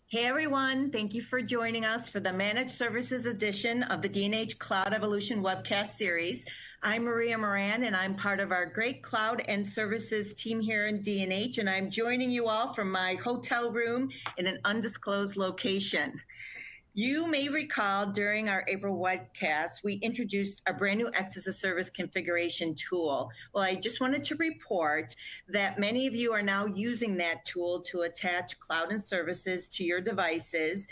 Hey everyone, thank you for joining us for the Managed Services edition of the D&H Cloud Evolution webcast series. I'm Maria Moran and I'm part of our great cloud and services team here in D&H, and I'm joining you all from my hotel room in an undisclosed location. You may recall during our April webcast, we introduced a brand new X as a Service configuration tool. Well, I just wanted to report that many of you are now using that tool to attach cloud and services to your devices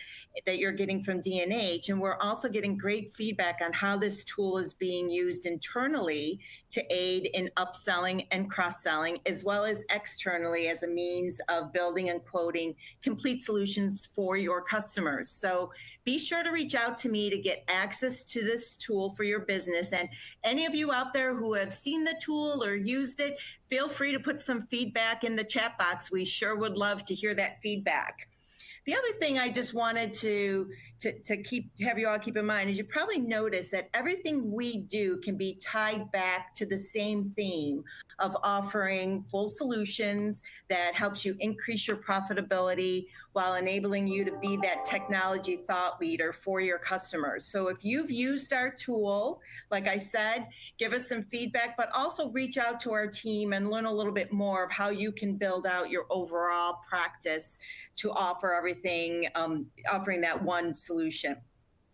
that you're getting from D&H. And we're also getting great feedback on how this tool is being used internally to aid in upselling and cross-selling, as well as externally as a means of building and quoting complete solutions for your customers. So be sure to reach out to me to get access to this tool for your business. And any of you out there who have seen the tool or used it, feel free to put some feedback in the chat box. We sure would love to hear that feedback. The other thing I just wanted to have you all keep in mind is you probably notice that everything we do can be tied back to the same theme of offering full solutions that helps you increase your profitability while enabling you to be that technology thought leader for your customers. So if you've used our tool, like I said, give us some feedback, but also reach out to our team and learn a little bit more of how you can build out your overall practice to offer everything, offering that one solution.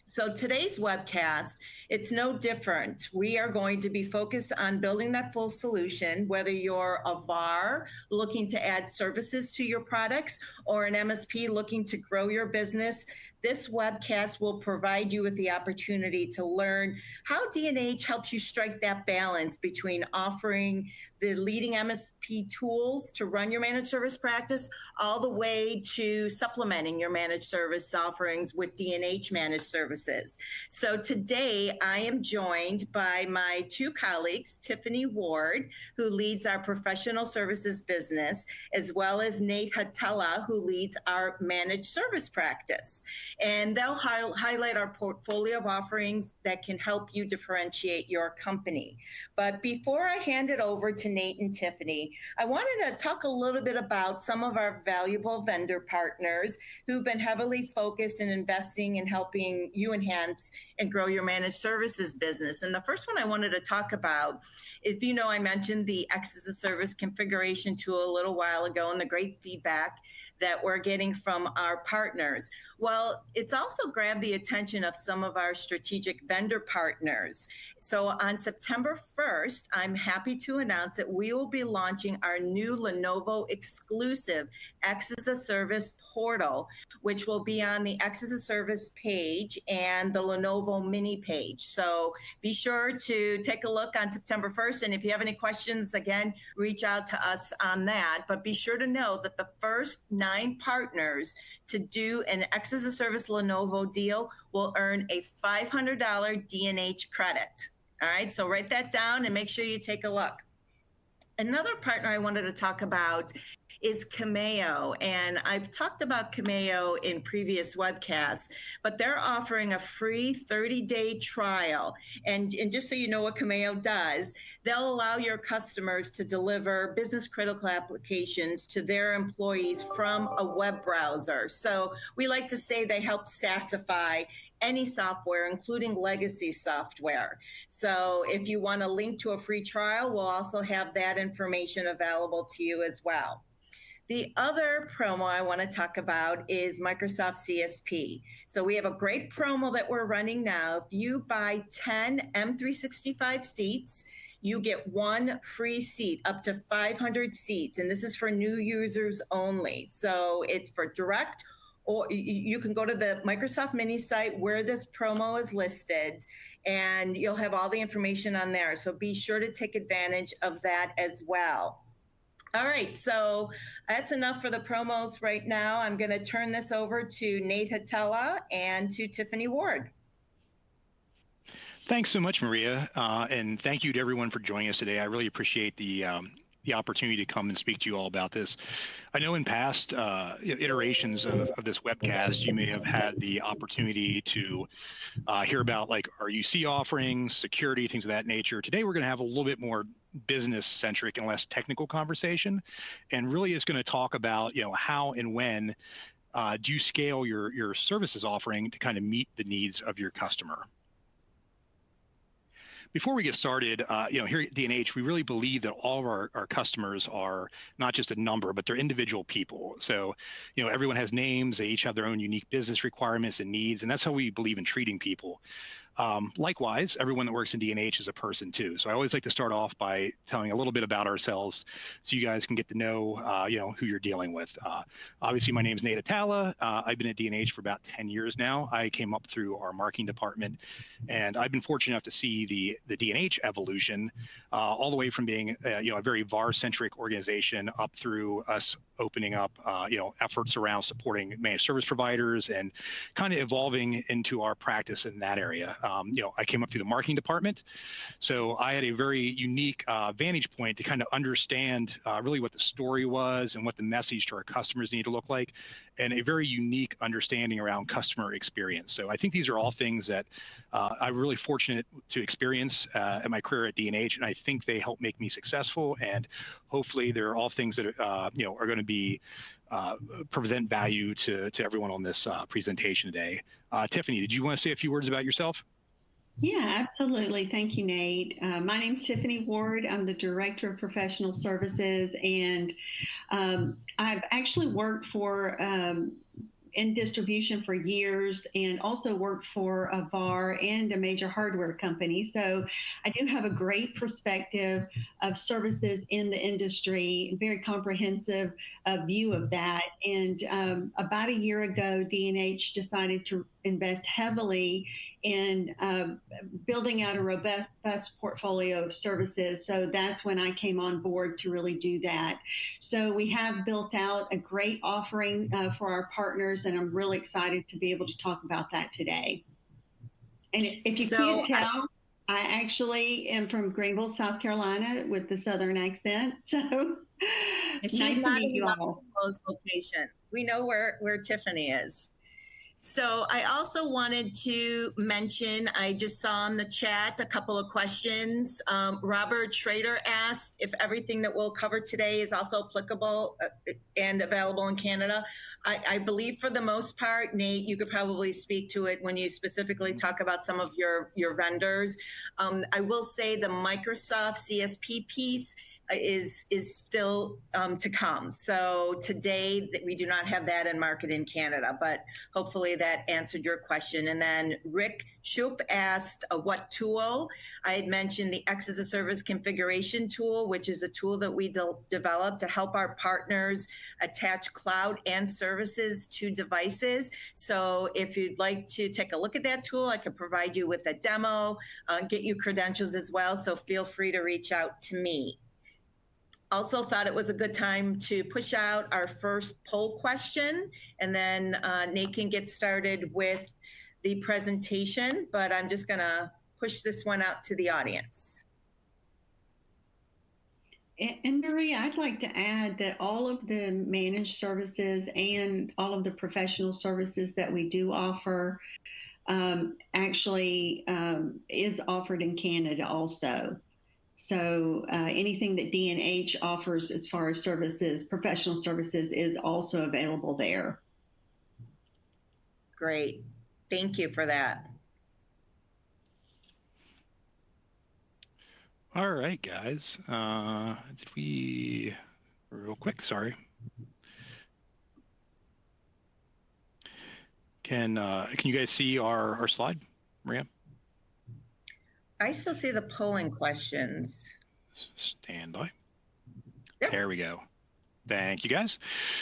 So today's webcast, it's no different. We are going to be focused on building that full solution, whether you're a VAR looking to add services to your products or an MSP looking to grow your business. This webcast will provide you with the opportunity to learn how D&H helps you strike that balance between offering the leading MSP tools to run your managed service practice, all the way to supplementing your managed service offerings with D&H managed services. So today I am joined by my two colleagues, Tiffany Ward, who leads our professional services business, as well as Nate Hatella, who leads our managed service practice. And they'll highlight our portfolio of offerings that can help you differentiate your company. But before I hand it over to Nate and Tiffany, I wanted to talk a little bit about some of our valuable vendor partners who've been heavily focused in investing in helping you enhance and grow your managed services business. And the first one I wanted to talk about, if you know, I mentioned the X as a Service configuration tool a little while ago and the great feedback that we're getting from our partners. Well, it's also grabbed the attention of some of our strategic vendor partners. So on September 1st, I'm happy to announce that we will be launching our new Lenovo exclusive X as a Service portal, which will be on the X as a Service page and the Lenovo mini page. So be sure to take a look on September 1st. And if you have any questions, again, reach out to us on that. But be sure to know that the first 9 partners to do an X as a Service Lenovo deal will earn a $500 D&H credit. All right, so write that down and make sure you take a look. Another partner I wanted to talk about is Cameo, and I've talked about Cameo in previous webcasts, but they're offering a free 30-day trial. And just so you know what Cameo does, they'll allow your customers to deliver business-critical applications to their employees from a web browser. So we like to say they help SaaSify any software, including legacy software. So if you want a link to a free trial, we'll also have that information available to you as well. The other promo I want to talk about is Microsoft CSP. So we have a great promo that we're running now. If you buy 10 M365 seats, you get 1 free seat, up to 500 seats. And this is for new users only. So it's for direct, or you can go to the Microsoft mini site where this promo is listed, and you'll have all the information on there. So be sure to take advantage of that as well. All right, so that's enough for the promos right now. I'm going to turn this over to Nate Hatella and to Tiffany Ward. Thanks so much, Maria, and thank you to everyone for joining us today. I really appreciate the opportunity to come and speak to you all about this. I know in past iterations of this webcast, you may have had the opportunity to hear about like our UC offerings, security, things of that nature. Today, we're going to have a little bit more business-centric and less technical conversation, and really is going to talk about how and when do you scale your services offering to kind of meet the needs of your customer? Before we get started, here at D&H, we really believe that all of our customers are not just a number, but they're individual people. So, everyone has names, they each have their own unique business requirements and needs, and that's how we believe in treating people. Likewise, everyone that works in D&H is a person too. So I always like to start off by telling a little bit about ourselves so you guys can get to know, who you're dealing with. Obviously, my name is Nate Atala. I've been at D&H for about 10 years now. I came up through our marketing department, and I've been fortunate enough to see the D&H evolution all the way from being, a very VAR-centric organization up through us opening up, efforts around supporting managed service providers and kind of evolving into our practice in that area. I came up through the marketing department, so I had a very unique vantage point to kind of understand really what the story was and what the message to our customers need to look like, and a very unique understanding around customer experience. So I think these are all things that I'm really fortunate to experience in my career at D&H, and I think they help make me successful. And hopefully, they're all things that are going to be present value to everyone on this presentation today. Tiffany, did you want to say a few words about yourself? Yeah, absolutely. Thank you, Nate. My name's Tiffany Ward. I'm the Director of Professional Services, and I've actually worked for in distribution for years and also worked for a VAR and a major hardware company. So I do have a great perspective of services in the industry, very comprehensive view of that. And about a year ago, D&H decided to invest heavily in building out a robust portfolio of services. So that's when I came on board to really do that. So we have built out a great offering for our partners, and I'm really excited to be able to talk about that today. And if you can't tell, I actually am from Greenville, South Carolina, with the Southern accent. So she's nice not to meet you in all. Location. We know where Tiffany is. So I also wanted to mention, I just saw in the chat a couple of questions. Robert Schrader asked if everything that we'll cover today is also applicable and available in Canada. I believe for the most part, Nate, you could probably speak to it when you specifically talk about some of your vendors. I will say the Microsoft CSP piece is still to come. So today we do not have that in market in Canada, but hopefully that answered your question. And then Rick Shoup asked what tool. I had mentioned the X as a Service configuration tool, which is a tool that we developed to help our partners attach cloud and services to devices. So if you'd like to take a look at that tool, I can provide you with a demo, get you credentials as well. So feel free to reach out to me. Also thought it was a good time to push out our first poll question, and then Nate can get started with the presentation, but I'm just gonna push this one out to the audience. And Maria, I'd like to add that all of the managed services and all of the professional services that we do offer actually is offered in Canada also. So anything that D&H offers as far as services, professional services, is also available there. Great. Thank you for that. All right, guys. Did we, real quick, sorry. Can you guys see our slide, Maria? I still see the polling questions. Stand by. Yep. There we go. Thank you, guys.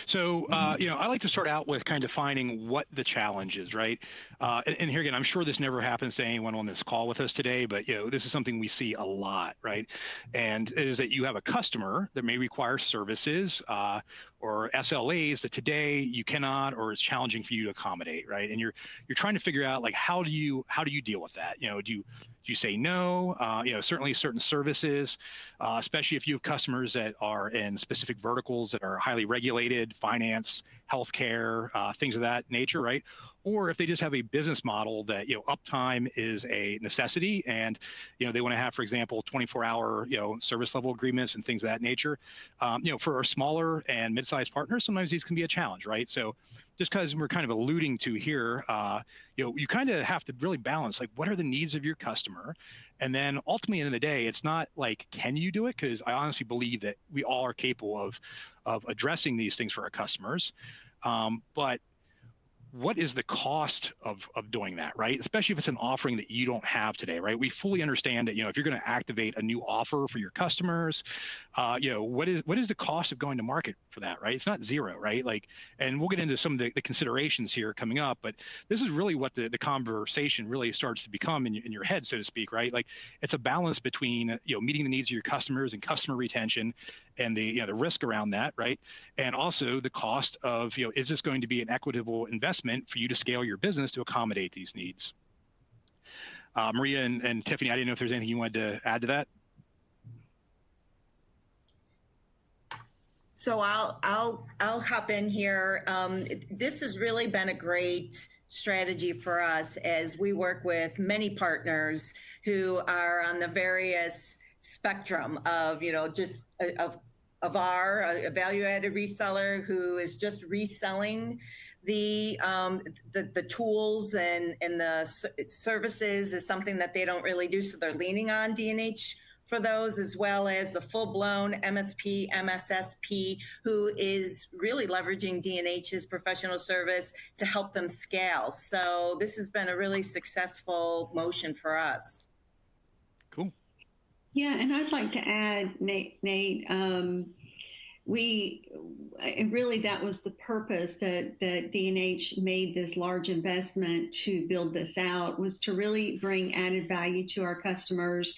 So, I like to start out with kind of defining what the challenge is, right? And here again, I'm sure this never happens to anyone on this call with us today, but, this is something we see a lot, right? And it is that you have a customer that may require services or SLAs that today you cannot, or it's challenging for you to accommodate, right? And you're trying to figure out, like, how do you deal with that? Do you say no? Certainly certain services, especially if you have customers that are in specific verticals that are highly regulated, finance, healthcare, things of that nature, right? Or if they just have a business model that, uptime is a necessity, and, they want to have, for example, 24-hour, service level agreements and things of that nature. For our smaller and mid sized partners, sometimes these can be a challenge, right? So just because we're kind of alluding to here, you kind of have to really balance, like, what are the needs of your customer? And then ultimately, at the end of the day, it's not like, can you do it? Because I honestly believe that we all are capable of addressing these things for our customers. But what is the cost of doing that, right? Especially if it's an offering that you don't have today, right? We fully understand that, if you're going to activate a new offer for your customers, what is the cost of going to market for that, right? It's not zero, right? Like, and we'll get into some of the considerations here coming up, but this is really what the conversation really starts to become in your head, so to speak, right? Like, it's a balance between, meeting the needs of your customers and customer retention and the risk around that, right? And also the cost of, is this going to be an equitable investment for you to scale your business to accommodate these needs? Maria and Tiffany, I didn't know if there's anything you wanted to add to that. So I'll hop in here. This has really been a great strategy for us as we work with many partners who are on the various spectrum of, of a value-added reseller who is just reselling the tools and the services is something that they don't really do, so they're leaning on D&H for those, as well as the full-blown MSP, MSSP, who is really leveraging D&H's professional service to help them scale. So this has been a really successful motion for us. Cool. Yeah, and I'd like to add, Nate, really that was the purpose that D&H made this large investment to build this out, was to really bring added value to our customers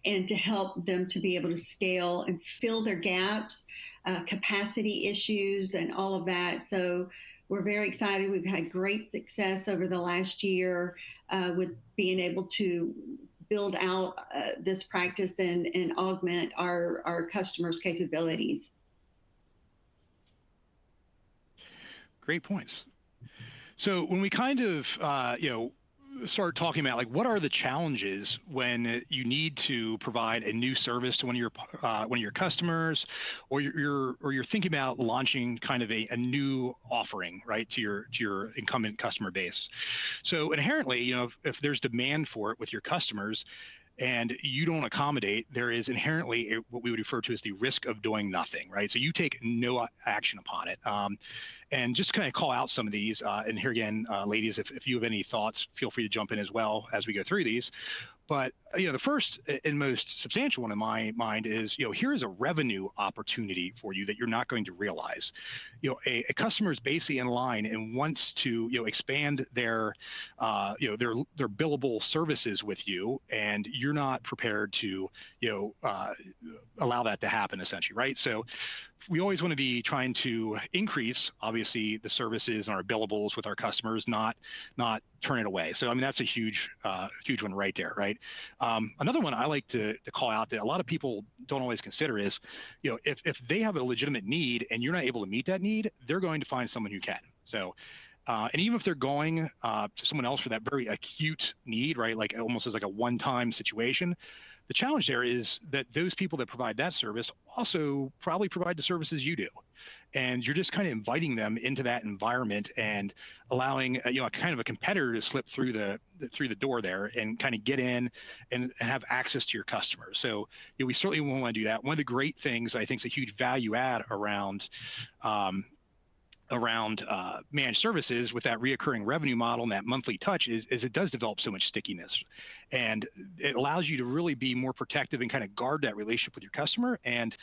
and to help them to be able to scale and fill their gaps, capacity issues, and all of that. So we're very excited. We've had great success over the last year with being able to build out this practice and augment our customers' capabilities. Great points. So when we kind of, start talking about, like, what are the challenges when you need to provide a new service to one of your customers, or you're thinking about launching kind of a new offering, right, to your incumbent customer base. So inherently, if there's demand for it with your customers and you don't accommodate, there is inherently what we would refer to as the risk of doing nothing, right? So you take no action upon it. And just kind of call out some of these. And here again, ladies, if you have any thoughts, feel free to jump in as well as we go through these. But the first and most substantial one in my mind is, here is a revenue opportunity for you that you're not going to realize. A customer is basically in line and wants to expand their billable services with you, and you're not prepared to allow that to happen, essentially, right? So we always want to be trying to increase, obviously, the services and our billables with our customers, not turn it away. So, I mean, that's a huge one right there, right? Another one I like to call out that a lot of people don't always consider is, if they have a legitimate need and you're not able to meet that need, they're going to find someone who can. So, and even if they're going to someone else for that very acute need, right, like almost as like a one-time situation, the challenge there is that those people that provide that service also probably provide the services you do. And you're just kind of inviting them into that environment and allowing a kind of a competitor to slip through the door there and kind of get in and have access to your customers. So we certainly won't want to do that. One of the great things I think is a huge value add around managed services with that reoccurring revenue model and that monthly touch is it does develop so much stickiness, and it allows you to really be more protective and kind of guard that relationship with your customer. And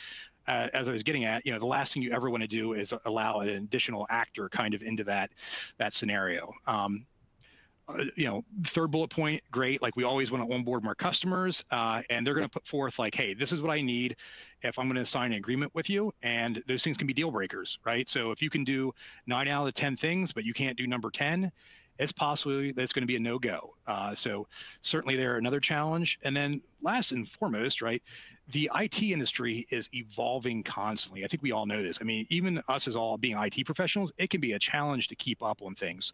as I was getting at, the last thing you ever want to do is allow an additional actor kind of into that scenario. Third bullet point, great. Like, we always want to onboard more customers, and they're going to put forth like, hey, this is what I need if I'm going to sign an agreement with you. And those things can be deal breakers, right? So if you can do 9 out of the 10 things, but you can't do number 10, it's possibly that's going to be a no-go. So certainly there another challenge. And then last and foremost, right, the IT industry is evolving constantly. I think we all know this. I mean, even us as all being IT professionals, it can be a challenge to keep up on things.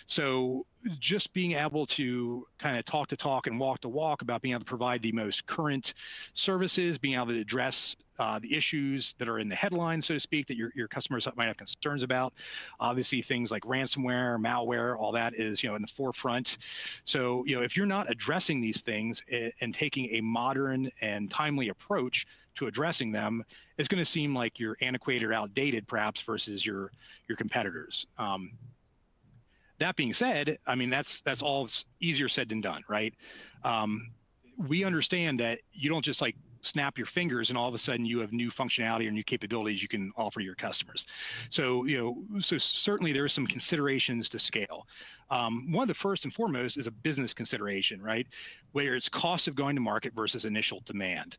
So just being able to kind of talk the talk and walk the walk about being able to provide the most current services, being able to address the issues that are in the headlines, so to speak, that your customers might have concerns about. Obviously, things like ransomware, malware, all that is in the forefront. So if you're not addressing these things and taking a modern and timely approach to addressing them, it's going to seem like you're antiquated or outdated, perhaps, versus your competitors. That being said, I mean, that's all easier said than done, right? We understand that you don't just like snap your fingers and all of a sudden you have new functionality or new capabilities you can offer your customers. So, so certainly there are some considerations to scale. One of the first and foremost is a business consideration, right? Where it's cost of going to market versus initial demand.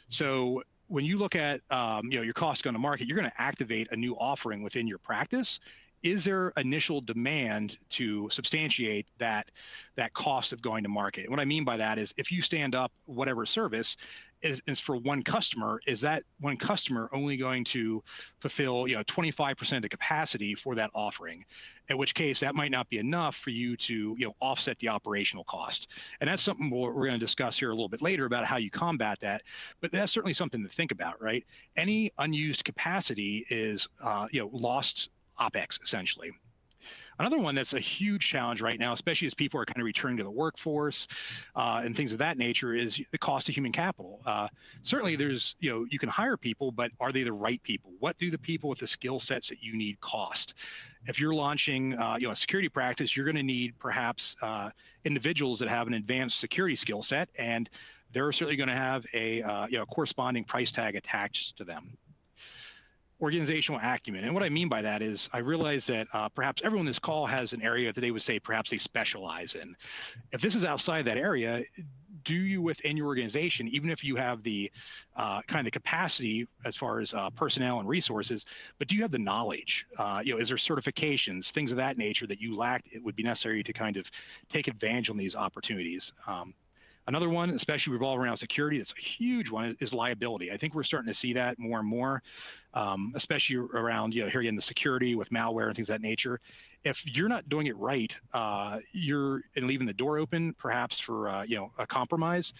So when you look at, your cost going to market, you're going to activate a new offering within your practice. Is there initial demand to substantiate that cost of going to market? And what I mean by that is if you stand up whatever service is for one customer, is that one customer only going to fulfill 25% of the capacity for that offering? In which case that might not be enough for you to offset the operational cost. And that's something we're going to discuss here a little bit later about how you combat that. But that's certainly something to think about, right? Any unused capacity is lost OpEx, essentially. Another one that's a huge challenge right now, especially as people are kind of returning to the workforce and things of that nature, is the cost of human capital. Certainly there's, you can hire people, but are they the right people? What do the people with the skill sets that you need cost? If you're launching, a security practice, you're going to need perhaps individuals that have an advanced security skill set, and they're certainly going to have a corresponding price tag attached to them. Organizational acumen. And what I mean by that is I realize that perhaps everyone in this call has an area that they would say perhaps they specialize in. If this is outside that area, do you within your organization, even if you have the kind of capacity as far as personnel and resources, but do you have the knowledge? Is there certifications, things of that nature that you lack, it would be necessary to kind of take advantage on these opportunities? Another one, especially revolving around security, that's a huge one, is liability. I think we're starting to see that more and more, especially around, here again, the security with malware and things of that nature. If you're not doing it right, you're leaving the door open, perhaps for, a compromise.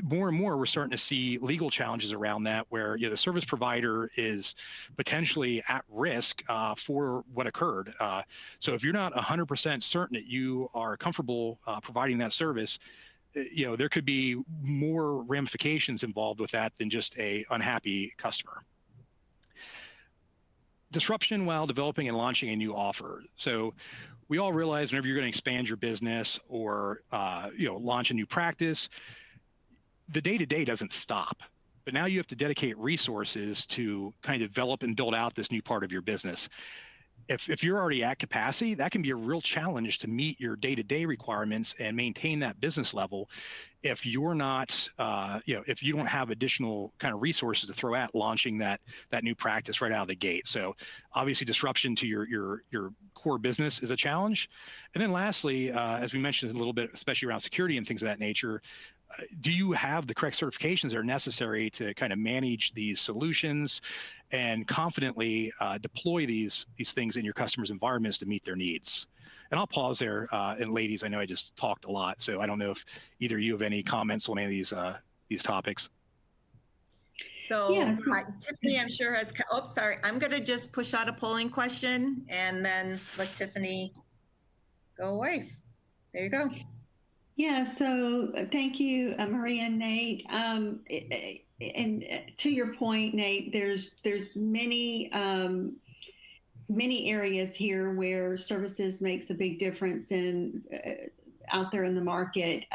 More and more, we're starting to see legal challenges around that where the service provider is potentially at risk for what occurred. So if you're not 100% certain that you are comfortable providing that service, there could be more ramifications involved with that than just a unhappy customer. Disruption while developing and launching a new offer. So we all realize whenever you're going to expand your business or launch a new practice, the day-to-day doesn't stop. But now you have to dedicate resources to kind of develop and build out this new part of your business. If you're already at capacity, that can be a real challenge to meet your day-to-day requirements and maintain that business level. If you're not, if you don't have additional kind of resources to throw at launching that new practice right out of the gate. So obviously disruption to your core business is a challenge. And then lastly, as we mentioned a little bit, especially around security and things of that nature, do you have the correct certifications that are necessary to kind of manage these solutions and confidently deploy these things in your customers' environments to meet their needs? And I'll pause there. And ladies, I know I just talked a lot, so I don't know if either of you have any comments on any of these topics. So yeah. Tiffany, I'm sure has, sorry. I'm going to just push out a polling question and then let Tiffany go away. There you go. Yeah, so thank you, Maria and Nate. And to your point, Nate, there's many areas here where services makes a big difference in out there in the market.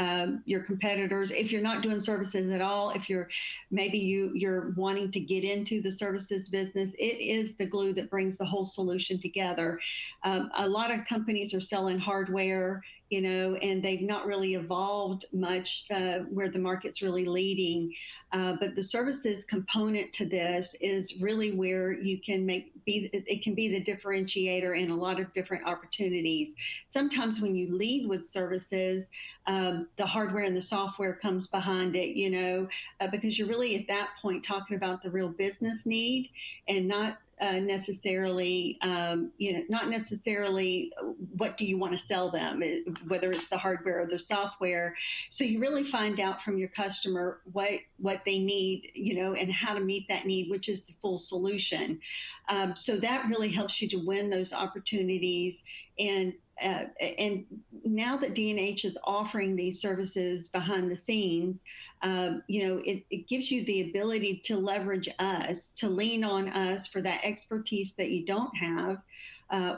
Your competitors, if you're not doing services at all, if you're wanting to get into the services business, it is the glue that brings the whole solution together. A lot of companies are selling hardware, and they've not really evolved much where the market's really leading. But the services component to this is really where you can it can be the differentiator in a lot of different opportunities. Sometimes when you lead with services, the hardware and the software comes behind it, because you're really at that point talking about the real business need and not necessarily, not necessarily what do you want to sell them, whether it's the hardware or the software. So you really find out from your customer what they need, and how to meet that need, which is the full solution. So that really helps you to win those opportunities. And now that D&H is offering these services behind the scenes, it gives you the ability to leverage us, to lean on us for that expertise that you don't have.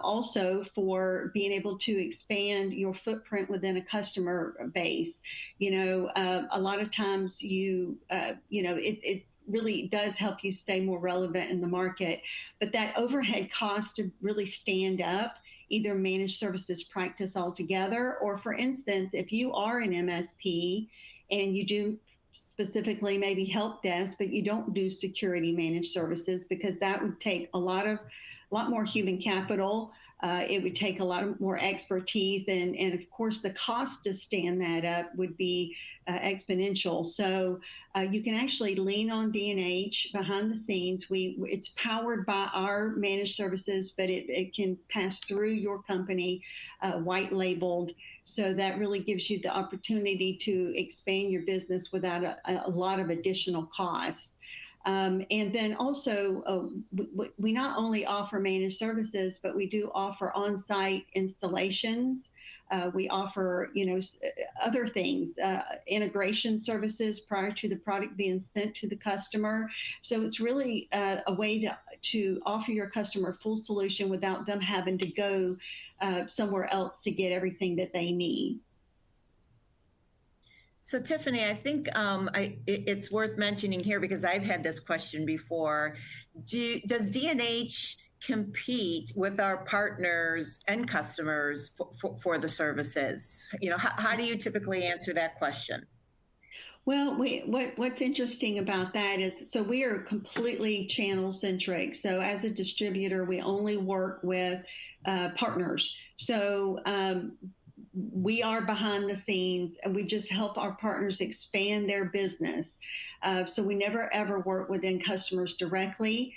Also for being able to expand your footprint within a customer base. A lot of times it really does help you stay more relevant in the market. But that overhead cost to really stand up either managed services practice altogether, or for instance, if you are an MSP and you do specifically maybe help desk, but you don't do security managed services, because that would take a lot more human capital. It would take a lot more expertise, and of course the cost to stand that up would be exponential. So you can actually lean on D&H behind the scenes. It's powered by our managed services, but it can pass through your company, white labeled. So that really gives you the opportunity to expand your business without a lot of additional costs. And then also, we not only offer managed services, but we do offer on-site installations. We offer, other things, integration services prior to the product being sent to the customer. So it's really a way to offer your customer a full solution without them having to go somewhere else to get everything that they need. So Tiffany, I think it's worth mentioning here, because I've had this question before. Does D&H compete with our partners and customers for the services? How do you typically answer that question? Well, what's interesting about that is, so we are completely channel centric. So as a distributor, we only work with partners. So we are behind the scenes, and we just help our partners expand their business. So we never ever work with end customers directly.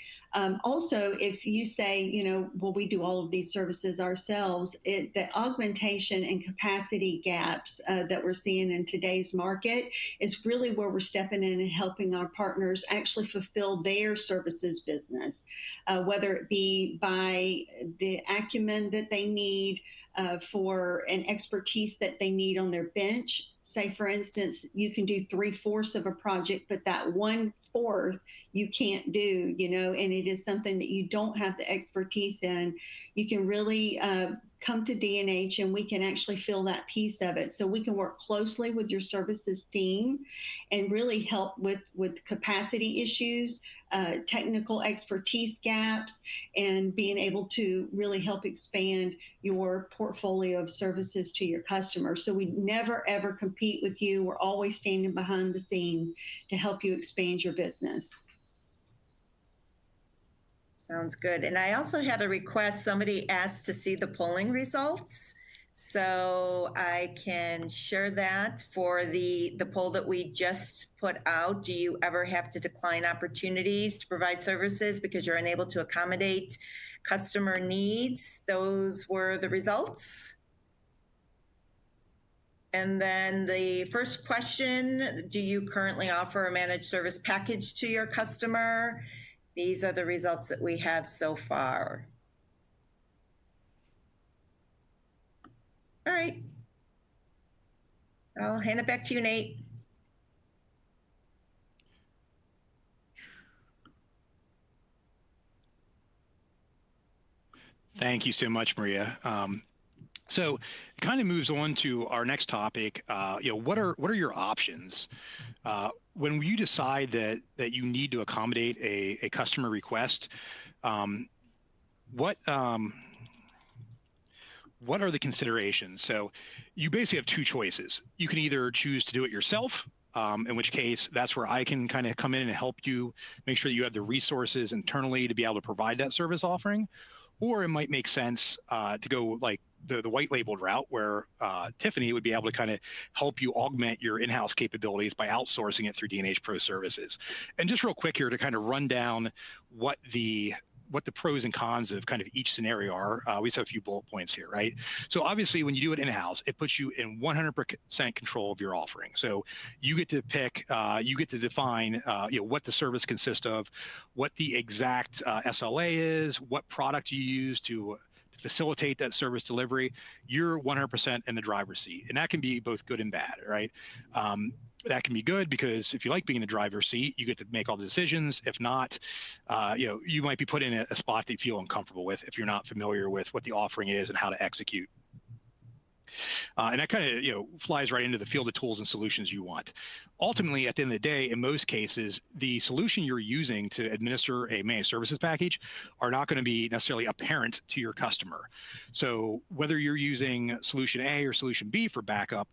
Also, if you say, well, we do all of these services ourselves, the augmentation and capacity gaps that we're seeing in today's market is really where we're stepping in and helping our partners actually fulfill their services business, whether it be by the acumen that they need, for an expertise that they need on their bench. Say, for instance, you can do 3/4 of a project, but that 1/4 you can't do, and it is something that you don't have the expertise in. You can really come to D&H, and we can actually fill that piece of it. So we can work closely with your services team and really help with capacity issues, technical expertise gaps, and being able to really help expand your portfolio of services to your customers. So we never, ever compete with you. We're always standing behind the scenes to help you expand your business. Sounds good. And I also had a request. Somebody asked to see the polling results. So I can share that for the poll that we just put out. Do you ever have to decline opportunities to provide services because you're unable to accommodate customer needs? Those were the results. And then the first question, do you currently offer a managed service package to your customer? These are the results that we have so far. All right. I'll hand it back to you, Nate. Thank you so much, Maria. So it kind of moves on to our next topic. What are your options when you decide that you need to accommodate a customer request? What are the considerations? So you basically have two choices. You can either choose to do it yourself, in which case that's where I can kind of come in and help you make sure that you have the resources internally to be able to provide that service offering. Or it might make sense to go like the white labeled route, where Tiffany would be able to kind of help you augment your in-house capabilities by outsourcing it through D&H Pro Services. And just real quick here to kind of run down what the what the pros and cons of kind of each scenario are. We just have a few bullet points here, right? So obviously, when you do it in-house, it puts you in 100% control of your offering. So you get to pick, you get to define, what the service consists of, what the exact SLA is, what product you use to facilitate that service delivery. You're 100% in the driver's seat, and that can be both good and bad, right? That can be good because if you like being in the driver's seat, you get to make all the decisions. If not, you might be put in a spot that you feel uncomfortable with if you're not familiar with what the offering is and how to execute. And that kind of flies right into the field of tools and solutions you want. Ultimately, at the end of the day, in most cases, the solution you're using to administer a managed services package are not going to be necessarily apparent to your customer. So whether you're using solution A or solution B for backup,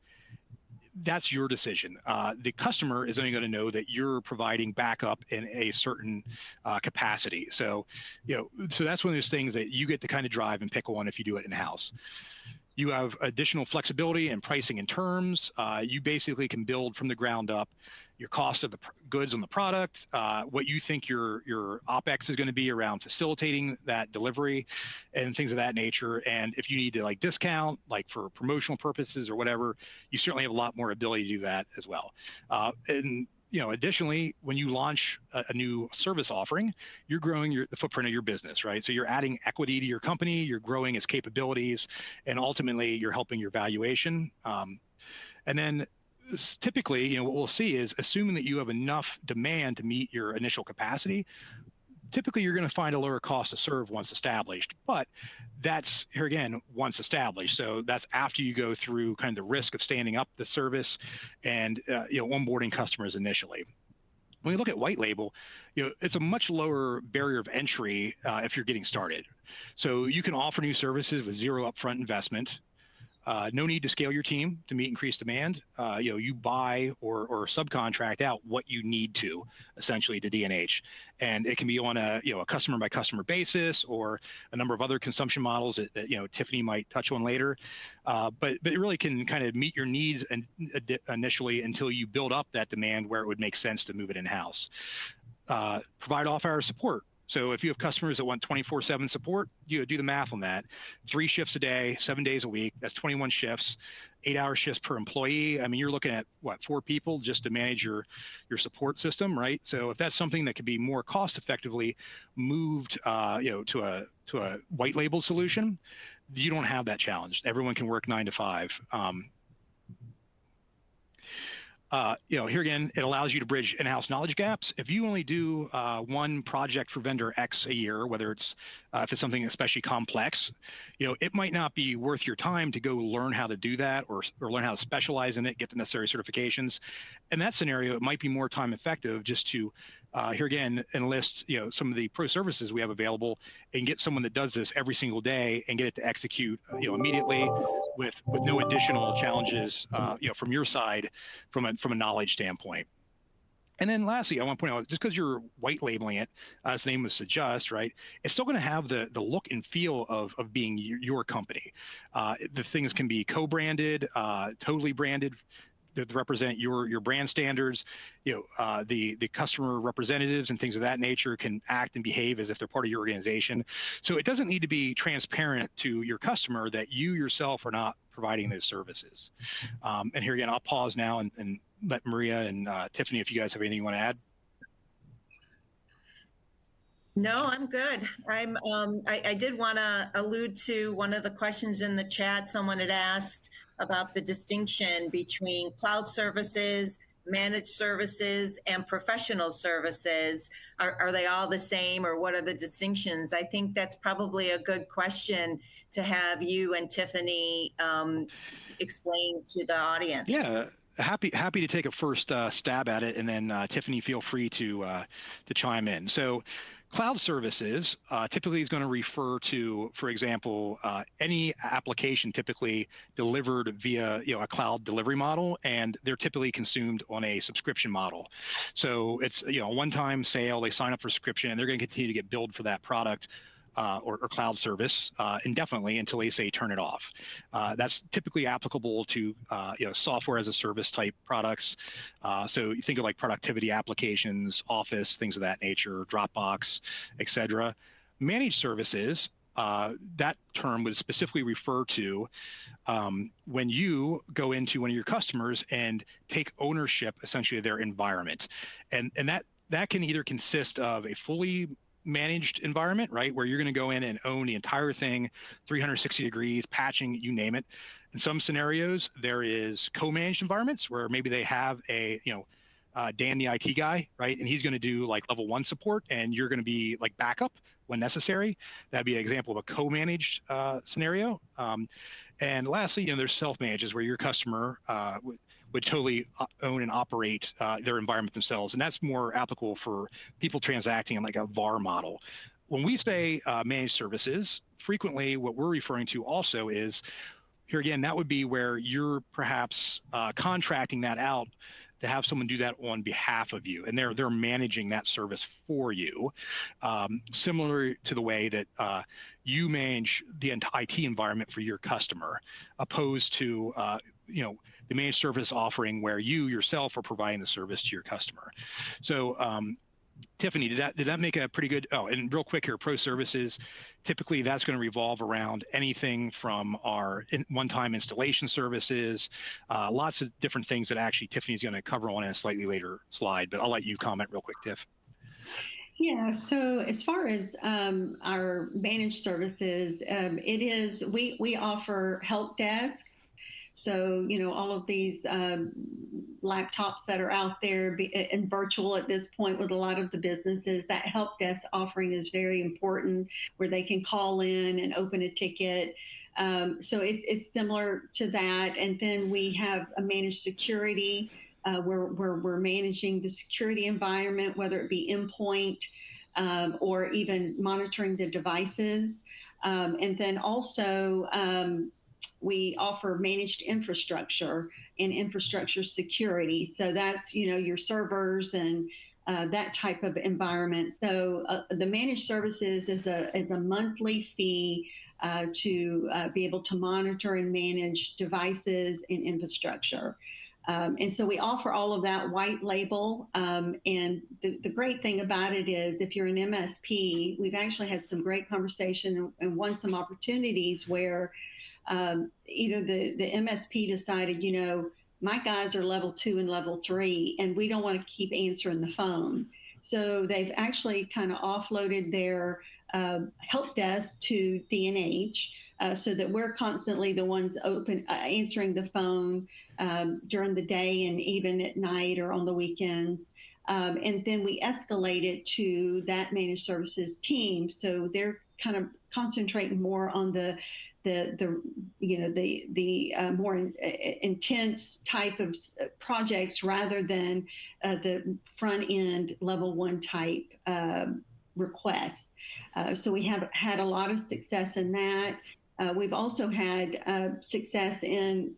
that's your decision. The customer is only going to know that you're providing backup in a certain capacity. So, so that's one of those things that you get to kind of drive and pick one if you do it in-house. You have additional flexibility in pricing and terms. You basically can build from the ground up your cost of the goods on the product, what you think your OpEx is going to be around facilitating that delivery and things of that nature. And if you need to like discount, like for promotional purposes or whatever, you certainly have a lot more ability to do that as well. And additionally, when you launch a new service offering, you're growing the footprint of your business, right? So you're adding equity to your company, you're growing its capabilities, and ultimately you're helping your valuation. And then typically, what we'll see is assuming that you have enough demand to meet your initial capacity, typically you're going to find a lower cost to serve once established, but that's here again, once established. So that's after you go through kind of the risk of standing up the service and, onboarding customers initially. When you look at white label, it's a much lower barrier of entry if you're getting started. So you can offer new services with zero upfront investment. No need to scale your team to meet increased demand. You buy or subcontract out what you need to, essentially, to D&H, and it can be on a customer by customer basis or a number of other consumption models that Tiffany might touch on later. But it really can kind of meet your needs initially until you build up that demand where it would make sense to move it in-house. Provide off-hour support. So if you have customers that want 24/7 support, do the math on that. 3 shifts a day, 7 days a week. That's 21 shifts, 8-hour shifts per employee. I mean, you're looking at 4 people just to manage your support system, right? So if that's something that could be more cost effectively moved, to a white label solution, you don't have that challenge. Everyone can work 9 to 5. Here again, it allows you to bridge in-house knowledge gaps. If you only do one project for vendor X a year, whether it's if it's something especially complex, it might not be worth your time to go learn how to do that or learn how to specialize in it, get the necessary certifications. In that scenario, it might be more time effective just to here again enlist some of the pro services we have available and get someone that does this every single day and get it to execute immediately with no additional challenges from your side from a knowledge standpoint. And then lastly, I want to point out, just because you're white labeling it, as the name would suggest, right, it's still going to have the look and feel of being your company. The things can be co-branded, totally branded, that represent your brand standards. The customer representatives and things of that nature can act and behave as if they're part of your organization. So it doesn't need to be transparent to your customer that you yourself are not providing those services. And here again, I'll pause now and let Maria and Tiffany, if you guys have anything you want to add. No, I'm good. I did want to allude to one of the questions in the chat. Someone had asked about the distinction between cloud services, managed services, and professional services. Are they all the same, or what are the distinctions? I think that's probably a good question to have you and Tiffany explain to the audience. Yeah. Happy to take a first stab at it, and then Tiffany, feel free to chime in. So, cloud services typically is going to refer to, for example, any application typically delivered via a cloud delivery model, and they're typically consumed on a subscription model. So it's a one-time sale. They sign up for subscription, and they're going to continue to get billed for that product. Or cloud service indefinitely until they say turn it off. That's typically applicable to software as a service type products. So you think of like productivity applications, Office, things of that nature, Dropbox, etc. Managed services, that term would specifically refer to when you go into one of your customers and take ownership essentially of their environment. And that can either consist of a fully managed environment, right, where you're going to go in and own the entire thing, 360 degrees, patching, you name it. In some scenarios, there is co-managed environments where maybe they have a, Dan, the IT guy, right, and he's going to do like level 1 support, and you're going to be like backup when necessary. That'd be an example of a co-managed scenario. And lastly, there's self-manages where your customer would totally own and operate their environment themselves. And that's more applicable for people transacting in like a VAR model. When we say managed services, frequently what we're referring to also is, here again, that would be where you're perhaps contracting that out to have someone do that on behalf of you, and they're managing that service for you, similar to the way that you manage the IT environment for your customer, opposed to the managed service offering where you yourself are providing the service to your customer. So Tiffany, did that make a pretty good? Oh, and real quick here, pro services, typically that's going to revolve around anything from our one-time installation services, lots of different things that actually Tiffany's going to cover on in a slightly later slide, but I'll let you comment real quick, Tiff. Yeah, so as far as our managed services, we offer help desk. So, all of these laptops that are out there and virtual at this point with a lot of the businesses, that help desk offering is very important, where they can call in and open a ticket. So it's similar to that. And then we have a managed security where we're managing the security environment, whether it be endpoint or even monitoring the devices. And then also, we offer managed infrastructure and infrastructure security. So that's, your servers and that type of environment. So the managed services is a monthly fee to be able to monitor and manage devices and infrastructure. And so we offer all of that white label. And the great thing about it is if you're an MSP, we've actually had some great conversation and won some opportunities where either the MSP decided, my guys are level 2 and level 3, and we don't want to keep answering the phone. So they've actually kind of offloaded their help desk to D&H so that we're constantly the ones answering the phone during the day and even at night or on the weekends. And then we escalate it to that managed services team. So they're kind of concentrating more on the more intense type of projects rather than the front end level 1 type requests. So we have had a lot of success in that. We've also had success in,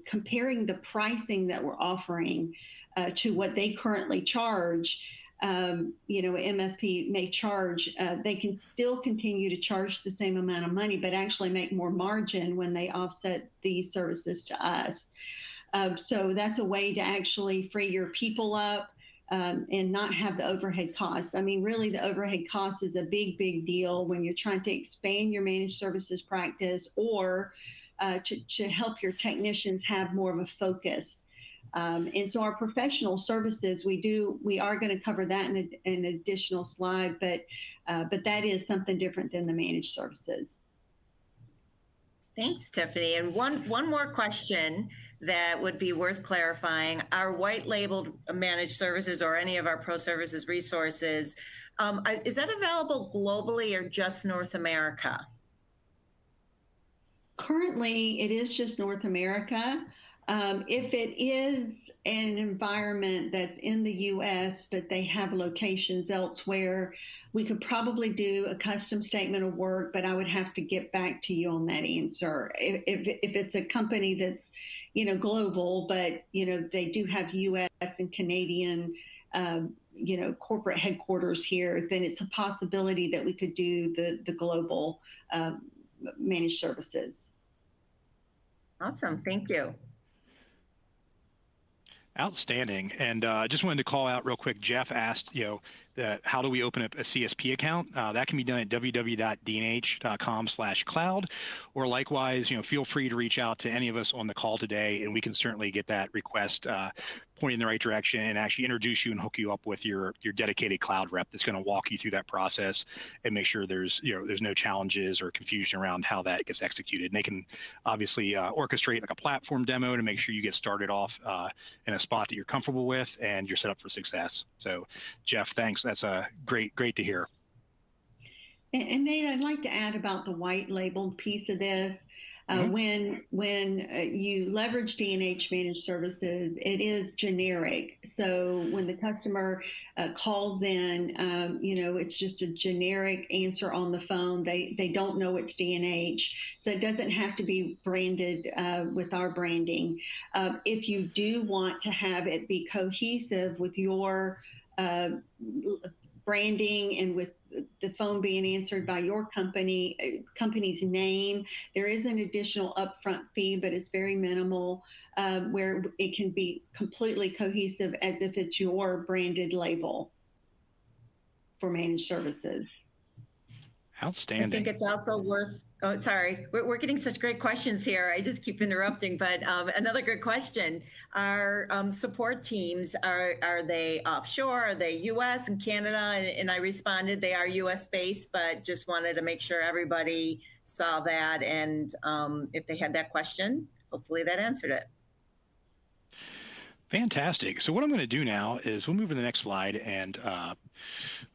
comparing the pricing that we're offering to what they currently charge. MSP may charge, they can still continue to charge the same amount of money, but actually make more margin when they offset these services to us. So that's a way to actually free your people up and not have the overhead costs. I mean, really, the overhead cost is a big, big deal when you're trying to expand your managed services practice or to help your technicians have more of a focus. And so our professional services, we are going to cover that in an additional slide, but that is something different than the managed services. Thanks, Tiffany. And one more question that would be worth clarifying. Our white labeled managed services or any of our pro services resources, is that available globally or just North America? Currently, it is just North America. If it is an environment that's in the U.S., but they have locations elsewhere, we could probably do a custom statement of work, but I would have to get back to you on that answer. If it's a company that's, global, but, they do have U.S. and Canadian, corporate headquarters here, then it's a possibility that we could do the global managed services. Awesome. Thank you. Outstanding. And just wanted to call out real quick. Jeff asked, how do we open up a CSP account? That can be done at www.dnh.com/cloud, or likewise, feel free to reach out to any of us on the call today, and we can certainly get that request pointed in the right direction and actually introduce you and hook you up with your dedicated cloud rep that's going to walk you through that process and make sure there's no challenges or confusion around how that gets executed. And they can obviously orchestrate like a platform demo to make sure you get started off in a spot that you're comfortable with and you're set up for success. So Jeff, thanks. That's great to hear. And Nate, I'd like to add about the white labeled piece of this. When you leverage D&H managed services, it is generic. So when the customer calls in, it's just a generic answer on the phone. They don't know it's D&H. So it doesn't have to be branded with our branding. If you do want to have it be cohesive with your branding and with the phone being answered by your company's name, there is an additional upfront fee, but it's very minimal, where it can be completely cohesive as if it's your branded label for managed services. Outstanding. I think it's also worth, oh, sorry, we're getting such great questions here. I just keep interrupting, but another good question. Our support teams, are they offshore? Are they US and Canada? And I responded, they are US based, but just wanted to make sure everybody saw that. And if they had that question, hopefully that answered it. Fantastic. So what I'm going to do now is we'll move to the next slide, and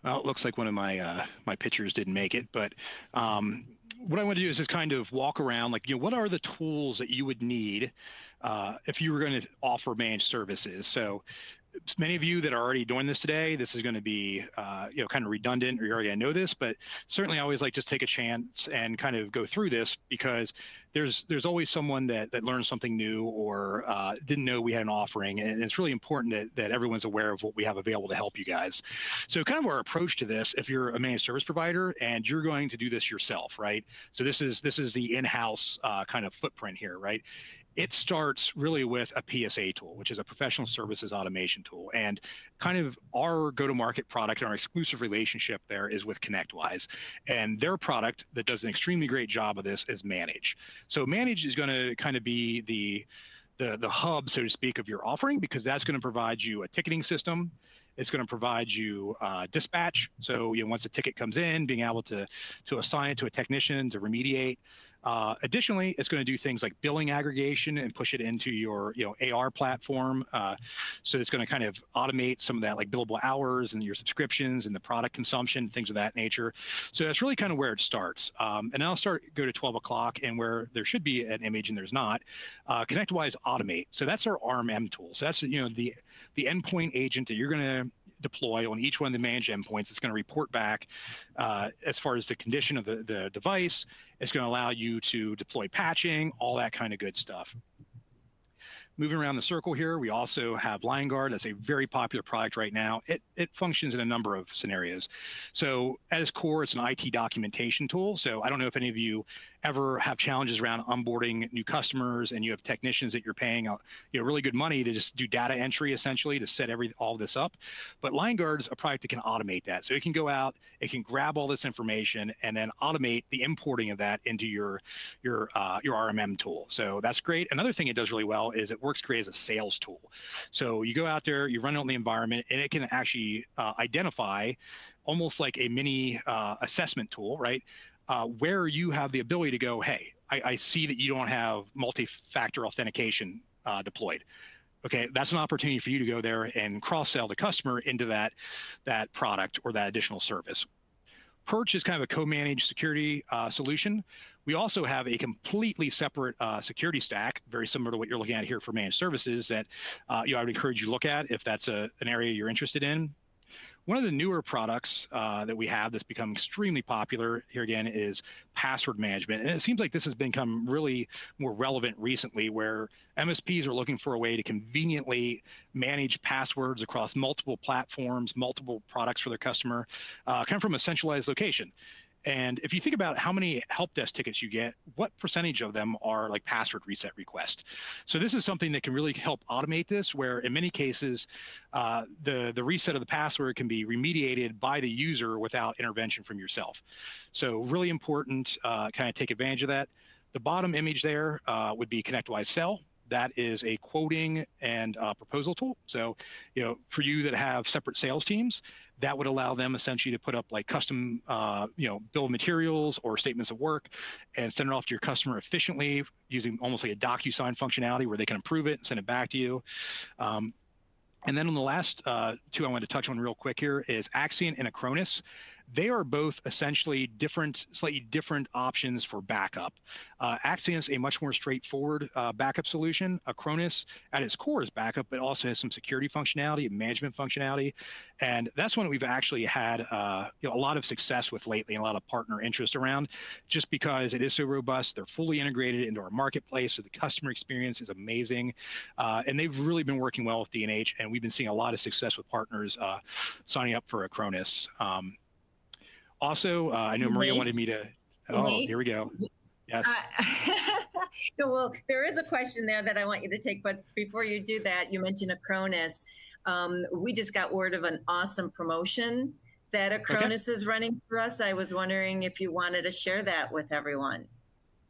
well, it looks like one of my my pictures didn't make it, but what I want to do is just kind of walk around, like, what are the tools that you would need if you were going to offer managed services? So many of you that are already doing this today, this is going to be kind of redundant, or you already know this, but certainly I always like just take a chance and kind of go through this, because there's always someone that learns something new or didn't know we had an offering, and it's really important that everyone's aware of what we have available to help you guys. So kind of our approach to this, if you're a managed service provider and you're going to do this yourself, right? So this is the in-house kind of footprint here, right? It starts really with a PSA tool, which is a professional services automation tool. And kind of our go-to-market product and our exclusive relationship there is with ConnectWise. And their product that does an extremely great job of this is Manage. So Manage is going to kind of be the hub, so to speak, of your offering, because that's going to provide you a ticketing system. It's going to provide you dispatch. So once a ticket comes in, being able to assign it to a technician to remediate. Additionally, it's going to do things like billing aggregation and push it into your AR platform. So it's going to kind of automate some of that, like billable hours and your subscriptions and the product consumption, things of that nature. So that's really kind of where it starts. And I'll go to 12 o'clock, and where there should be an image and there's not, ConnectWise Automate. So that's our RMM tool. So that's the endpoint agent that you're going to deploy on each one of the managed endpoints. It's going to report back as far as the condition of the device. It's going to allow you to deploy patching, all that kind of good stuff. Moving around the circle here, we also have LineGuard. That's a very popular product right now. It functions in a number of scenarios. So at its core, it's an IT documentation tool. So I don't know if any of you ever have challenges around onboarding new customers, and you have technicians that you're paying really good money to just do data entry, essentially, to set all this up. But LineGuard is a product that can automate that. So it can go out, it can grab all this information, and then automate the importing of that into your RMM tool. So that's great. Another thing it does really well is it works great as a sales tool. So you go out there, you run it on the environment, and it can actually identify, almost like a mini assessment tool, right? Where you have the ability to go, hey, I see that you don't have multi-factor authentication deployed. Okay, that's an opportunity for you to go there and cross-sell the customer into that product or that additional service. Perch is kind of a co-managed security solution. We also have a completely separate security stack, very similar to what you're looking at here for managed services, that I would encourage you to look at if that's an area you're interested in. One of the newer products that we have that's become extremely popular here again is password management. And it seems like this has become really more relevant recently, where MSPs are looking for a way to conveniently manage passwords across multiple platforms, multiple products for their customer, kind of from a centralized location. And if you think about how many help desk tickets you get, what percentage of them are like password reset requests? So this is something that can really help automate this, where in many cases, the reset of the password can be remediated by the user without intervention from yourself. So really important, kind of take advantage of that. The bottom image there would be ConnectWise Sell. That is a quoting and proposal tool. So, for you that have separate sales teams, that would allow them essentially to put up like custom, bill of materials or statements of work and send it off to your customer efficiently using almost like a DocuSign functionality where they can approve it and send it back to you. And then on the last two I wanted to touch on real quick here is Axion and Acronis. They are both essentially slightly different options for backup. Axion is a much more straightforward backup solution. Acronis, at its core, is backup, but also has some security functionality and management functionality. And that's one we've actually had a lot of success with lately and a lot of partner interest around, just because it is so robust. They're fully integrated into our marketplace, so the customer experience is amazing. And they've really been working well with D&H, and we've been seeing a lot of success with partners signing up for Acronis. Also, I know Maria wanted me to. Oh, here we go. Yes. Well, there is a question there that I want you to take, but before you do that, you mentioned Acronis. We just got word of an awesome promotion that Acronis is running for us. I was wondering if you wanted to share that with everyone.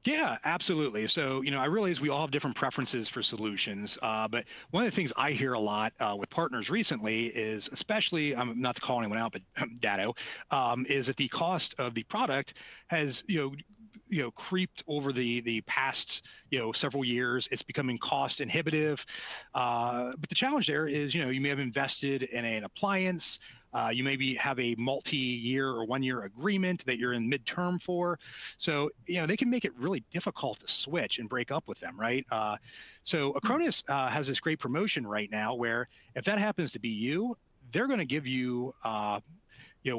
Yeah, absolutely. So, I realize we all have different preferences for solutions, but one of the things I hear a lot with partners recently is, especially, I'm not to call anyone out, but Datto, is that the cost of the product has, creeped over the past, several years. It's becoming cost inhibitive. But the challenge there is, you may have invested in an appliance. You maybe have a multi-year or one-year agreement that you're in midterm for. So, they can make it really difficult to switch and break up with them, right? So Acronis has this great promotion right now where if that happens to be you, they're going to give you,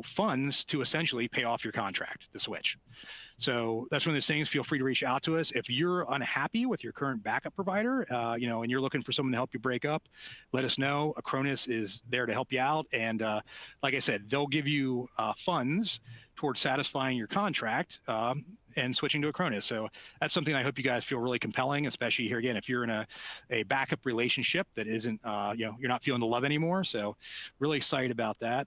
funds to essentially pay off your contract to switch. So that's one of those things. Feel free to reach out to us. If you're unhappy with your current backup provider, and you're looking for someone to help you break up, let us know. Acronis is there to help you out. And like I said, they'll give you funds towards satisfying your contract and switching to Acronis. So that's something I hope you guys feel really compelling, especially here again, if you're in a backup relationship that isn't, you're not feeling the love anymore. So really excited about that.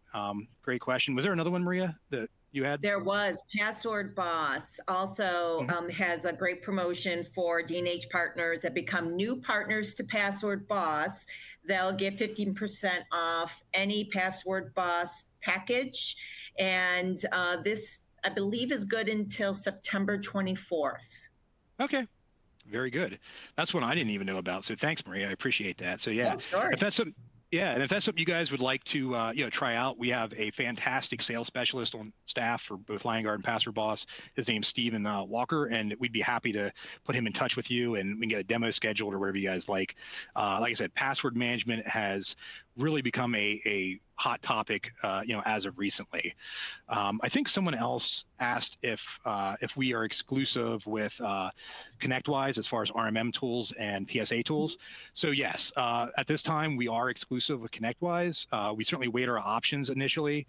Great question. Was there another one, Maria, that you had? There was. Password Boss also has a great promotion for D&H partners that become new partners to Password Boss. They'll get 15% off any Password Boss package. And this, I believe, is good until September 24th. Okay. Very good. That's one I didn't even know about. So thanks, Maria. I appreciate that. So yeah, sure. If that's something, and if that's something you guys would like to, try out, we have a fantastic sales specialist on staff for both Liongard and Password Boss. His name's Steven Walker, and we'd be happy to put him in touch with you, and we can get a demo scheduled or whatever you guys like. Like I said, password management has really become a hot topic, as of recently. I think someone else asked if we are exclusive with ConnectWise as far as RMM tools and PSA tools. So yes, at this time we are exclusive with ConnectWise. We certainly weighed our options initially,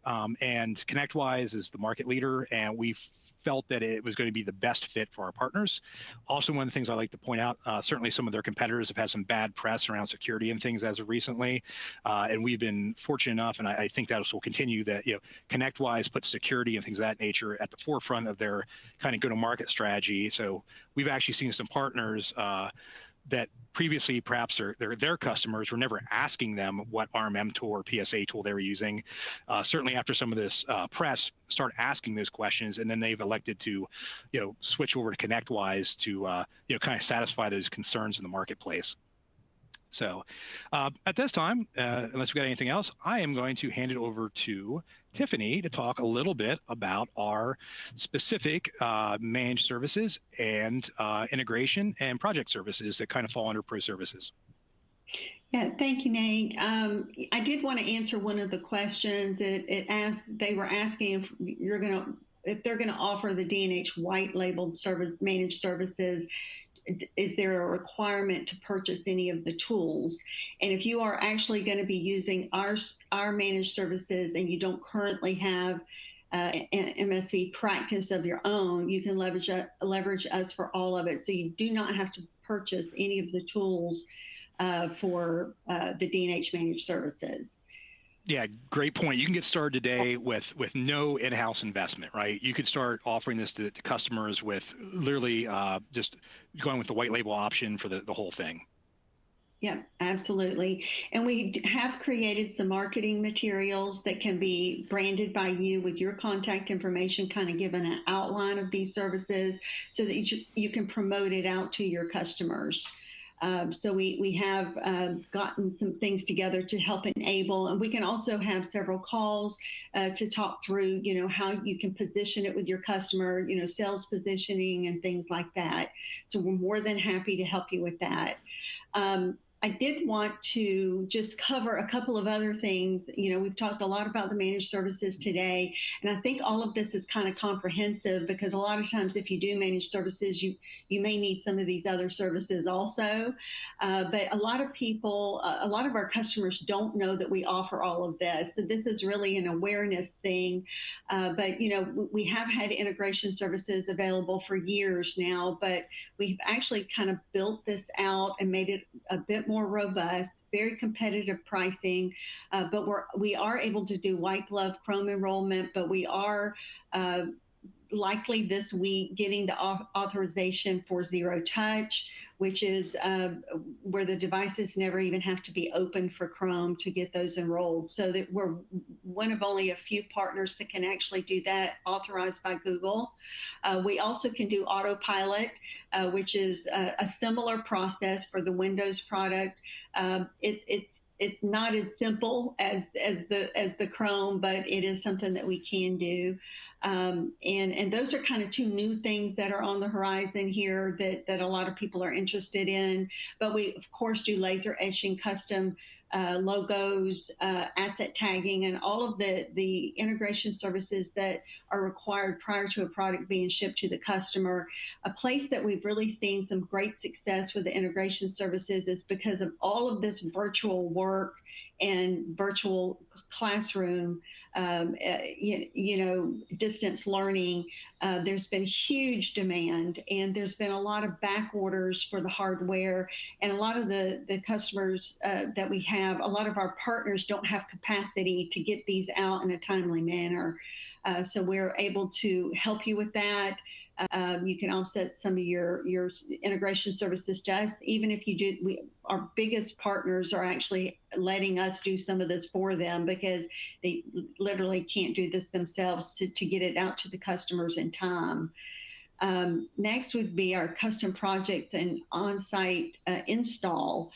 and ConnectWise is the market leader, and we felt that it was going to be the best fit for our partners. Also, one of the things I like to point out, certainly some of their competitors have had some bad press around security and things as of recently, and we've been fortunate enough, and I think that will continue, that ConnectWise puts security and things of that nature at the forefront of their kind of go-to-market strategy. So we've actually seen some partners that previously perhaps their customers were never asking them what RMM tool or PSA tool they were using. Certainly after some of this press, start asking those questions, and then they've elected to, switch over to ConnectWise to, kind of satisfy those concerns in the marketplace. So at this time, unless we got anything else, I am going to hand it over to Tiffany to talk a little bit about our specific managed services and integration and project services that kind of fall under pro services. Yeah, thank you, Nate. I did want to answer one of the questions. They were asking if they're gonna offer the D&H white labeled service managed services. Is there a requirement to purchase any of the tools? And if you are actually going to be using our managed services and you don't currently have MSP practice of your own, you can leverage us for all of it. So you do not have to purchase any of the tools for the D&H managed services. Yeah, great point. You can get started today with no in-house investment, right? You could start offering this to customers with literally just going with the white label option for the whole thing. Yeah, absolutely. And we have created some marketing materials that can be branded by you with your contact information, kind of given an outline of these services so that you can promote it out to your customers. So we have gotten some things together to help enable, and we can also have several calls to talk through, how you can position it with your customer, sales positioning and things like that. So we're more than happy to help you with that. I did want to just cover a couple of other things. We've talked a lot about the managed services today, and I think all of this is kind of comprehensive because a lot of times if you do managed services, you may need some of these other services also. But a lot of people, a lot of our customers don't know that we offer all of this. So this is really an awareness thing. But, we have had integration services available for years now, but we've actually kind of built this out and made it a bit more robust, very competitive pricing, but we are able to do white glove Chrome enrollment, but we are likely this week getting the authorization for zero touch, which is where the devices never even have to be open for Chrome to get those enrolled. So that we're one of only a few partners that can actually do that, authorized by Google. We also can do autopilot, which is a similar process for the Windows product. It's not as simple as the Chrome, but it is something that we can do. And those are kind of two new things that are on the horizon here that a lot of people are interested in. But we, of course, do laser etching, custom logos, asset tagging, and all of the integration services that are required prior to a product being shipped to the customer. A place that we've really seen some great success with the integration services is because of all of this virtual work and virtual classroom, distance learning. There's been huge demand, and there's been a lot of back orders for the hardware, and a lot of the customers that we have, a lot of our partners don't have capacity to get these out in a timely manner. So we're able to help you with that. You can offset some of your integration services to us. Even if you do, our biggest partners are actually letting us do some of this for them because they literally can't do this themselves to get it out to the customers in time. Next would be our custom projects and on-site install.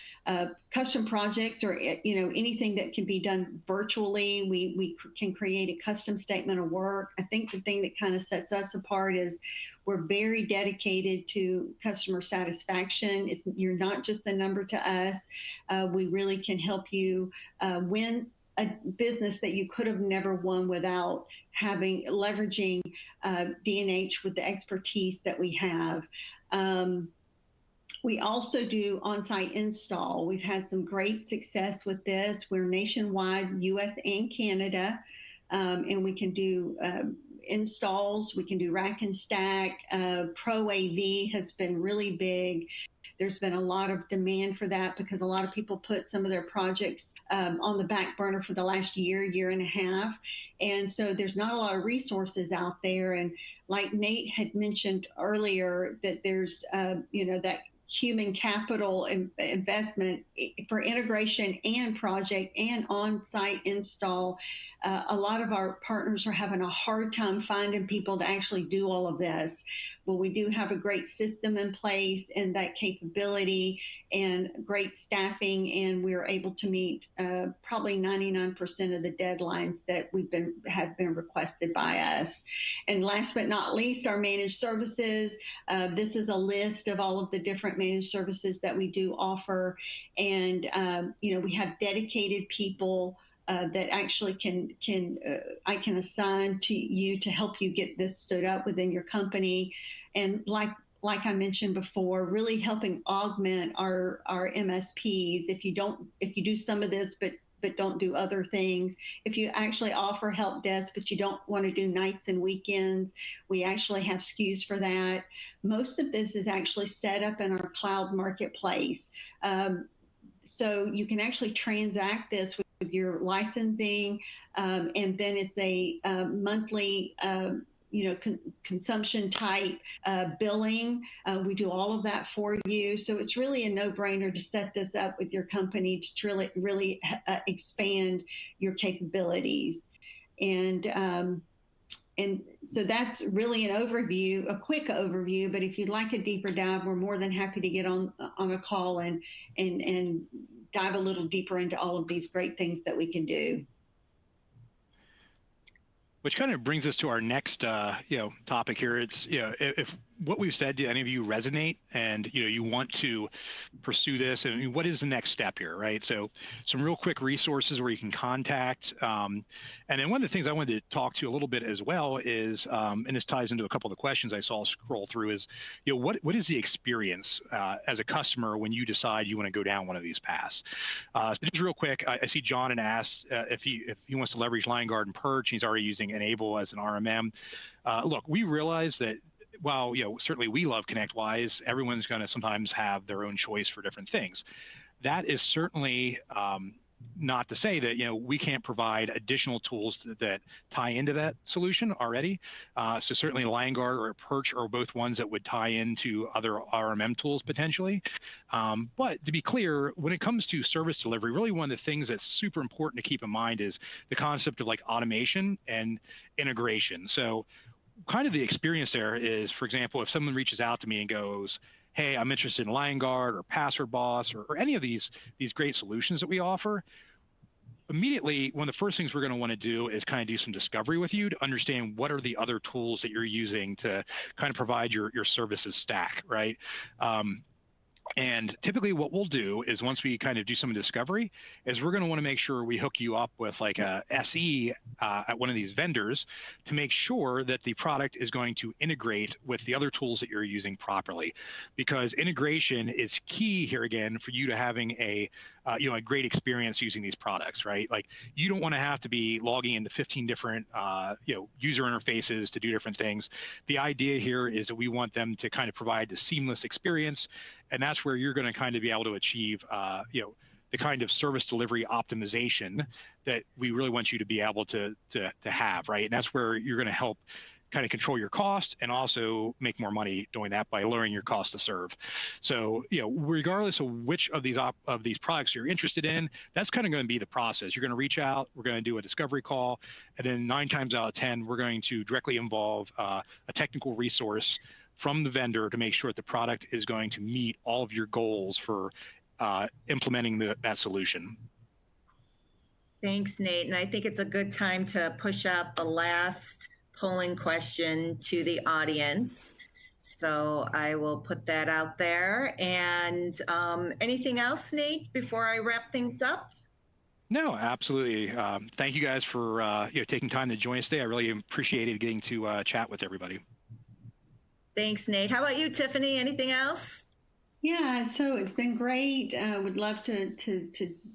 Custom projects or anything that can be done virtually. We can create a custom statement of work. I think the thing that kind of sets us apart is we're very dedicated to customer satisfaction. You're not just the number to us. We really can help you win a business that you could have never won without leveraging D&H with the expertise that we have. We also do on-site install. We've had some great success with this. We're nationwide, US and Canada, and we can do installs. We can do rack and stack. Pro AV has been really big. There's been a lot of demand for that because a lot of people put some of their projects on the back burner for the last year and a half. And so there's not a lot of resources out there. And like Nate had mentioned earlier, that there's, that human capital investment for integration and project and on-site install. A lot of our partners are having a hard time finding people to actually do all of this. Well, we do have a great system in place and that capability and great staffing, and we're able to meet probably 99% of the deadlines that have been requested by us. And last but not least, our managed services. This is a list of all of the different managed services that we do offer, and we have dedicated people that actually I can assign to you to help you get this stood up within your company. And like I mentioned before, really helping augment our MSPs. If you do some of this, but but don't do other things. If you actually offer help desk, but you don't want to do nights and weekends, we actually have SKUs for that. Most of this is actually set up in our cloud marketplace. So you can actually transact this with your licensing, and then it's a monthly consumption type billing. We do all of that for you. So it's really a no-brainer to set this up with your company to really expand your capabilities. And so that's really an overview, a quick overview, but if you'd like a deeper dive, we're more than happy to get on a call and dive a little deeper into all of these great things that we can do. Which kind of brings us to our next, topic here. It's, if what we've said to any of you resonate and, you want to pursue this, and what is the next step here, right? So some real quick resources where you can contact. And then one of the things I wanted to talk to you a little bit as well is, and this ties into a couple of the questions I saw scroll through is, what is the experience as a customer when you decide you want to go down one of these paths? So just real quick, I see John had asked if he wants to leverage LineGuard and Perch, and he's already using Enable as an RMM. Look, we realize that while certainly we love ConnectWise, everyone's going to sometimes have their own choice for different things. That is certainly not to say that we can't provide additional tools that tie into that solution already. So certainly LineGuard or Perch are both ones that would tie into other RMM tools potentially. But to be clear, when it comes to service delivery, really one of the things that's super important to keep in mind is the concept of like automation and integration. So kind of the experience there is, for example, if someone reaches out to me and goes, hey, I'm interested in LineGuard or Password Boss or any of these great solutions that we offer, immediately, one of the first things we're going to want to do is kind of do some discovery with you to understand what are the other tools that you're using to kind of provide your services stack, right? And typically what we'll do is once we kind of do some discovery is we're going to want to make sure we hook you up with like a SE at one of these vendors to make sure that the product is going to integrate with the other tools that you're using properly, because integration is key here again for you to having a great experience using these products, right? Like you don't want to have to be logging into 15 different user interfaces to do different things. The idea here is that we want them to kind of provide a seamless experience, and that's where you're going to kind of be able to achieve the kind of service delivery optimization that we really want you to be able to have, right? And that's where you're going to help kind of control your cost and also make more money doing that by lowering your cost to serve. So, regardless of which of these products you're interested in, that's kind of going to be the process. You're going to reach out, we're going to do a discovery call, and then 9 times out of 10, we're going to directly involve a technical resource from the vendor to make sure that the product is going to meet all of your goals for implementing that solution. Thanks, Nate. And I think it's a good time to push out the last polling question to the audience. So I will put that out there. And anything else, Nate, before I wrap things up? No, absolutely. Thank you guys for taking time to join us today. I really appreciated getting to chat with everybody. Thanks, Nate. How about you, Tiffany? Anything else? Yeah, so it's been great. Would love to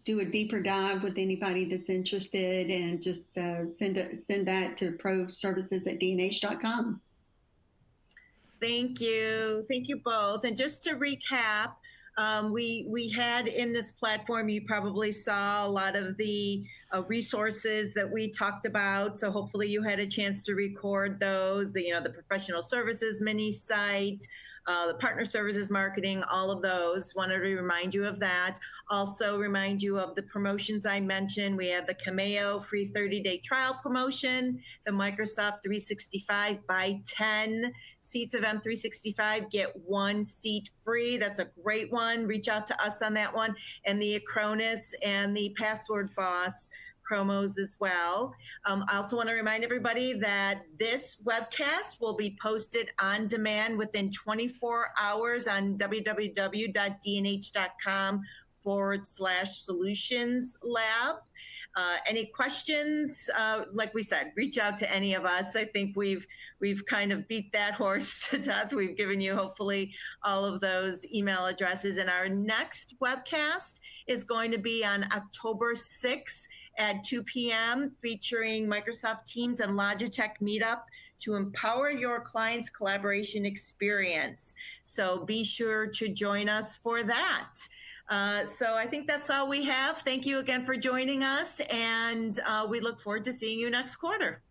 do a deeper dive with anybody that's interested, and just send that to proservices@dnh.com. Thank you. Thank you both. And just to recap, we had in this platform, you probably saw a lot of the resources that we talked about. So hopefully you had a chance to record those, the professional services mini site, the partner services marketing, all of those. Wanted to remind you of that. Also remind you of the promotions I mentioned. We have the Cameo free 30-day trial promotion, the Microsoft 365 buy 10 seats of M365, get 1 seat free. That's a great one. Reach out to us on that one. And the Acronis and the Password Boss promos as well. I also want to remind everybody that this webcast will be posted on demand within 24 hours on www.dnh.com /solutions lab. Any questions? Like we said, reach out to any of us. I think we've kind of beat that horse to death. We've given you hopefully all of those email addresses. And our next webcast is going to be on October 6th at 2 p.m. featuring Microsoft Teams and Logitech Meetup to empower your client's collaboration experience. So be sure to join us for that. So I think that's all we have. Thank you again for joining us, and we look forward to seeing you next quarter.